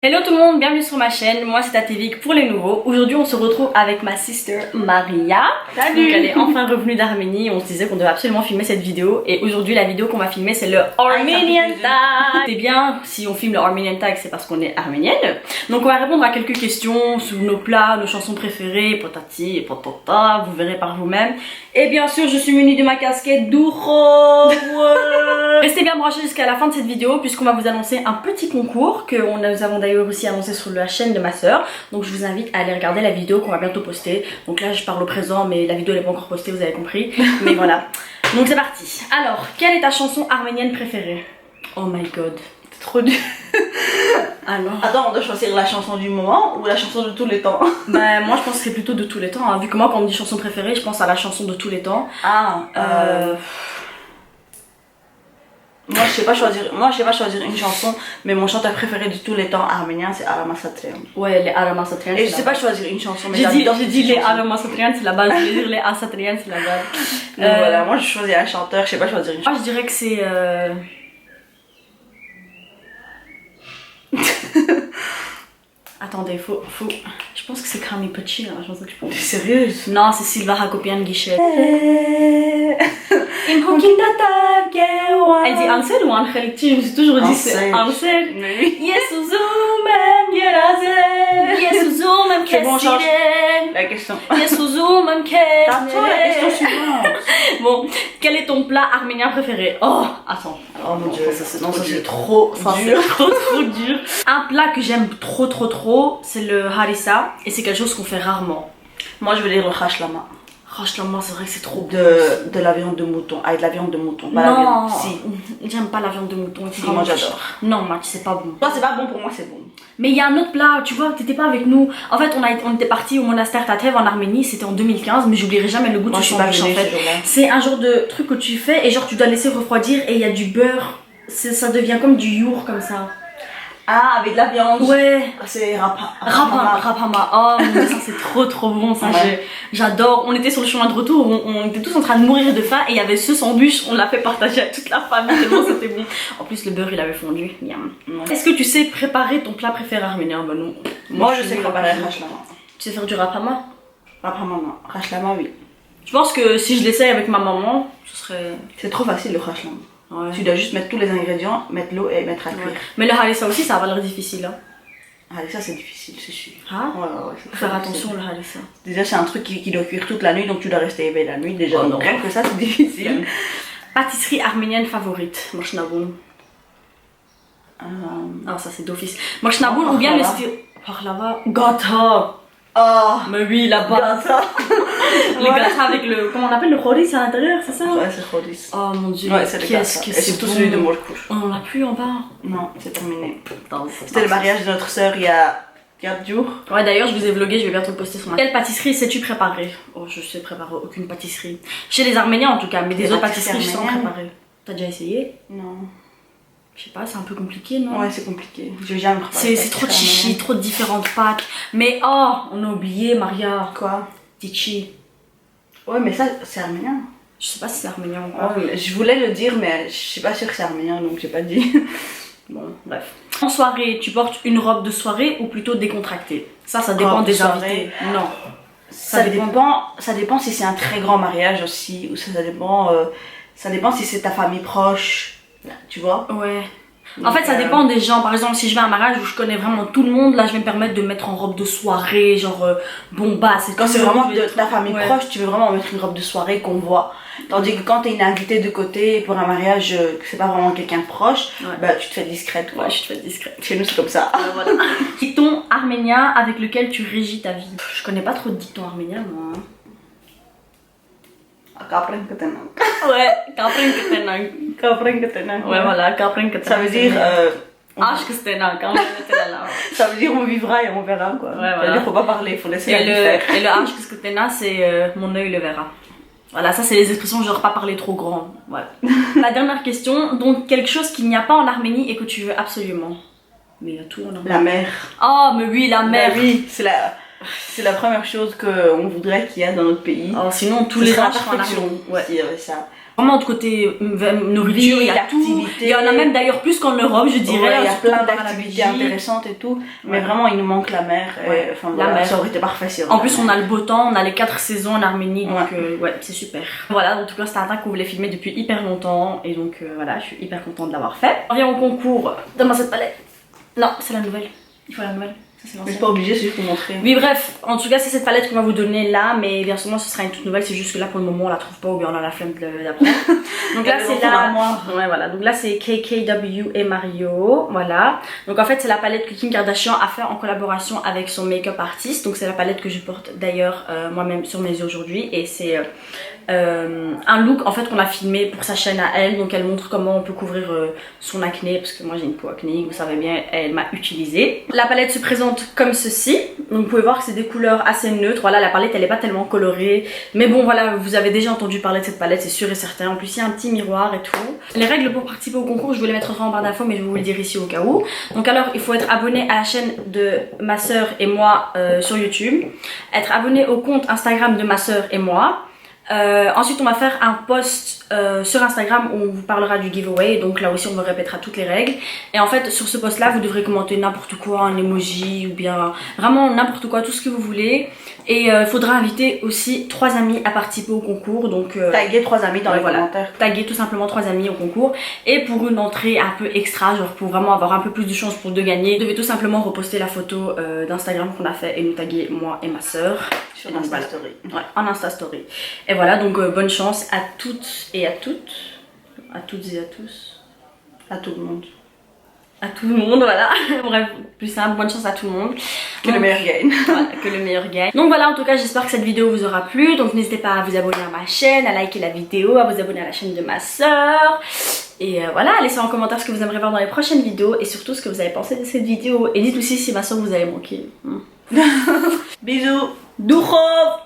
Hello tout le monde, bienvenue sur ma chaîne, moi c'est Tatévic pour les nouveaux. Aujourd'hui on se retrouve avec ma sister Maria. Salut. Donc elle est enfin revenue d'Arménie, on se disait qu'on devait absolument filmer cette vidéo. Et aujourd'hui la vidéo qu'on va filmer c'est le Armenian Tag. C'est bien, si on filme le Armenian Tag c'est parce qu'on est arménienne. Donc on va répondre à quelques questions sur nos plats, nos chansons préférées, potati et potata, vous verrez par vous-même. Et bien sûr je suis munie de ma casquette d'Ouro. Restez bien branchés jusqu'à la fin de cette vidéo puisqu'on va vous annoncer un petit concours que nous avons d'ailleurs aussi annoncé sur la chaîne de ma soeur. Donc je vous invite à aller regarder la vidéo qu'on va bientôt poster. Donc là je parle au présent mais la vidéo n'est pas encore postée, vous avez compris. Mais voilà. Donc c'est parti. Alors, quelle est ta chanson arménienne préférée? Oh my god. C'est trop dur. Alors. Attends, on doit choisir la chanson du moment ou la chanson de tous les temps? Bah moi je pense que c'est plutôt de tous les temps. Hein. Vu que moi quand on me dit chanson préférée, je pense à la chanson de tous les temps. Moi je sais pas choisir une chanson, mais mon chanteur préféré de tous les temps arménien c'est Arama Satrian. Ouais, les Arama Satrian. Et je sais pas choisir une chanson, mais j'ai dit les Arama Satrian c'est la base, je vais dire les Asatrian c'est la base. Donc voilà, moi je choisis un chanteur, je sais pas choisir une chanson. Moi je dirais que c'est Attendez, faut... Je pense que c'est Kami Pachi la chanson que je pense. T'es sérieuse? Non, c'est Silva Hakopian Guichet. Elle dit Ansel ou Angel? Je me suis toujours dit c'est Ansel. C'est bon, change la question. La question suivante. Bon, quel est ton plat arménien préféré? Oh, attends. Oh mon dieu, ça c'est trop dur. trop dur. Un plat que j'aime trop, c'est le harissa. Et c'est quelque chose qu'on fait rarement. Moi je vais dire le hashlama. Franchement, c'est vrai que c'est trop bon. De la viande de mouton, avec de la viande de mouton. Non, si. J'aime pas la viande de mouton. Si, moi j'adore. Non, Match, c'est pas bon. Toi c'est pas bon, pour moi c'est bon. Mais il y a un autre plat, tu vois, t'étais pas avec nous. En fait, on était partis au monastère Tatev en Arménie, c'était en 2015, mais j'oublierai jamais le goût du sandwich en fait. C'est un genre de truc que tu fais et genre tu dois laisser refroidir et il y a du beurre. Ça devient comme du your comme ça. Ah, avec de la viande. Ouais. C'est rapama. Oh mon dieu, ça c'est trop bon ça. Ouais. J'adore. On était sur le chemin de retour, on était tous en train de mourir de faim et il y avait ce sandwich, on l'a fait partager à toute la famille tellement c'était bon. En plus le beurre il avait fondu. Est-ce que tu sais préparer ton plat préféré arménien? Bah non. Moi je sais préparer le hashlama. Tu sais faire du rapama? Rapama non. Hashlama oui. Je pense que si je l'essaye avec ma maman, ce serait... C'est trop facile le hashlama. Ouais. Tu dois juste mettre tous les ingrédients, mettre l'eau et mettre à cuire. Ouais. Mais le harissa aussi, ça va l'air difficile. Hein. Harissa c'est difficile, c'est sûr. Ah ouais, faut faire attention le harissa. Déjà c'est un truc qui doit cuire toute la nuit, donc tu dois rester éveillé la nuit. Déjà, donc rien que ça c'est difficile. Pâtisserie arménienne favorite? Mochnaboul. Ah ça c'est d'office. Mochnaboul ou bien le style... Par là-bas. Gata. Oh, mais oui, là-bas. Le gâteau avec le... Comment on appelle le choris à l'intérieur, c'est ça? Ouais, c'est choris. Oh mon dieu, ouais, c'est qu'est-ce que c'est surtout bon. Celui de Morkouche. On en a plus en bas? Non, c'est terminé. C'était le mariage de notre soeur il y a 4 jours. Ouais, d'ailleurs, je vous ai vlogué, je vais bientôt le poster sur ma chaîne. Quelle pâtisserie sais-tu préparer? Oh, je sais préparer aucune pâtisserie. Chez les Arméniens en tout cas, mais des autres pâtisseries, je sais préparer. T'as déjà essayé? Non. Je sais pas, c'est un peu compliqué, non? Ouais, c'est compliqué. Je vais jamais préparer. C'est trop de chichi, trop de différentes pâtes. Mais oh, on a oublié, Maria. Quoi? Tichi. Ouais, mais ça, c'est arménien. Je sais pas si c'est arménien ou quoi. Ouais, je voulais le dire, mais je suis pas sûre que c'est arménien, donc j'ai pas dit. Bon, bref. En soirée, tu portes une robe de soirée ou plutôt décontractée? Ça dépend des invités. Non. Ça dépend si c'est un très grand mariage aussi, ou ça dépend si c'est ta famille proche. Tu vois? Ouais. Donc en fait, ça dépend des gens. Par exemple, si je vais à un mariage où je connais vraiment tout le monde, là, je vais me permettre de mettre en robe de soirée, genre bombasse. Quand c'est vraiment de ta famille proche, tu veux vraiment mettre une robe de soirée qu'on voit. Tandis que quand t'es une invitée de côté pour un mariage que c'est pas vraiment quelqu'un de proche, bah tu te fais discrète quoi. Ouais, je te fais discrète. Chez nous, c'est comme ça. Voilà. Dicton arménien avec lequel tu régis ta vie? Je connais pas trop de dictons arméniens, moi. Hein. Ouais, ouais, voilà, ça veut dire ça veut dire on vivra et on verra quoi. Ouais, voilà. Il faut pas parler, il faut laisser la vie faire. Et le c'est mon œil le verra. Voilà, ça c'est les expressions genre pas parler trop grand. Voilà. La dernière question, donc quelque chose qu'il n'y a pas en Arménie et que tu veux absolument. Mais il y a tout en Arménie. La mer. Oh mais oui, la mer. Oui, c'est C'est la première chose qu'on voudrait qu'il y a dans notre pays. Alors, sinon, tous les ans, ouais. s'il y avait ça. Vraiment, de côté nourriture, il y a tout. Il y en a même d'ailleurs plus qu'en Europe, je dirais. Ouais, il y a plein d'activités intéressantes et tout. Mais vraiment, il nous manque la mer. Ouais. Enfin, la mer, ça aurait été parfait si en plus, on a le beau temps, on a les 4 saisons en Arménie, donc ouais, c'est super. Voilà, en tout cas, c'était un truc qu'on voulait filmer depuis hyper longtemps. Et donc, voilà, je suis hyper contente de l'avoir fait. On revient au concours. Donne-moi cette palette. Non, c'est la nouvelle. Il faut la nouvelle. Mais c'est pas obligé, c'est juste pour montrer. Oui, bref, en tout cas, c'est cette palette qu'on va vous donner là, mais bien sûrement ce sera une toute nouvelle. C'est juste que là pour le moment on la trouve pas ou bien on a la flemme d'apprendre. Donc là, c'est la. Ouais, voilà. Donc là, c'est KKW et Mario. Voilà. Donc en fait, c'est la palette que Kim Kardashian a fait en collaboration avec son make-up artiste. Donc c'est la palette que je porte d'ailleurs moi-même sur mes yeux aujourd'hui. Et c'est un look en fait qu'on a filmé pour sa chaîne à elle. Donc elle montre comment on peut couvrir son acné, parce que moi j'ai une peau acnéique, vous savez bien, elle m'a utilisé. La palette se présente comme ceci. Donc vous pouvez voir que c'est des couleurs assez neutres. Voilà, la palette elle est pas tellement colorée, mais bon voilà, vous avez déjà entendu parler de cette palette, c'est sûr et certain. En plus il y a un petit miroir et tout. Les règles pour participer au concours, je vais les mettre en barre d'infos, mais je vais vous le dire ici au cas où. Donc alors, il faut être abonné à la chaîne de ma soeur et moi sur YouTube, être abonné au compte Instagram de ma soeur et moi. Ensuite on va faire un post sur Instagram où on vous parlera du giveaway, donc là aussi on vous répétera toutes les règles. Et en fait sur ce post là vous devrez commenter n'importe quoi, un emoji ou bien vraiment n'importe quoi, tout ce que vous voulez. Et il faudra inviter aussi 3 amis à participer au concours, donc taguer 3 amis dans les commentaires. Taguer tout simplement 3 amis au concours. Et pour une entrée un peu extra, genre pour vraiment avoir un peu plus de chance pour de gagner, vous devez tout simplement reposter la photo d'Instagram qu'on a fait et nous taguer moi et ma soeur sur Insta Story. Ouais, en Insta Story. Et voilà, donc bonne chance à toutes et à toutes. À toutes et à tous. À tout le monde. À tout le monde, voilà. Bref, plus simple, bonne chance à tout le monde. Que le meilleur gagne. Voilà, que le meilleur gagne. Donc voilà, en tout cas, j'espère que cette vidéo vous aura plu. Donc n'hésitez pas à vous abonner à ma chaîne, à liker la vidéo, à vous abonner à la chaîne de ma soeur. Et voilà, laissez en commentaire ce que vous aimeriez voir dans les prochaines vidéos et surtout ce que vous avez pensé de cette vidéo. Et dites aussi si ma soeur vous avait manqué. Bisous. Dourov.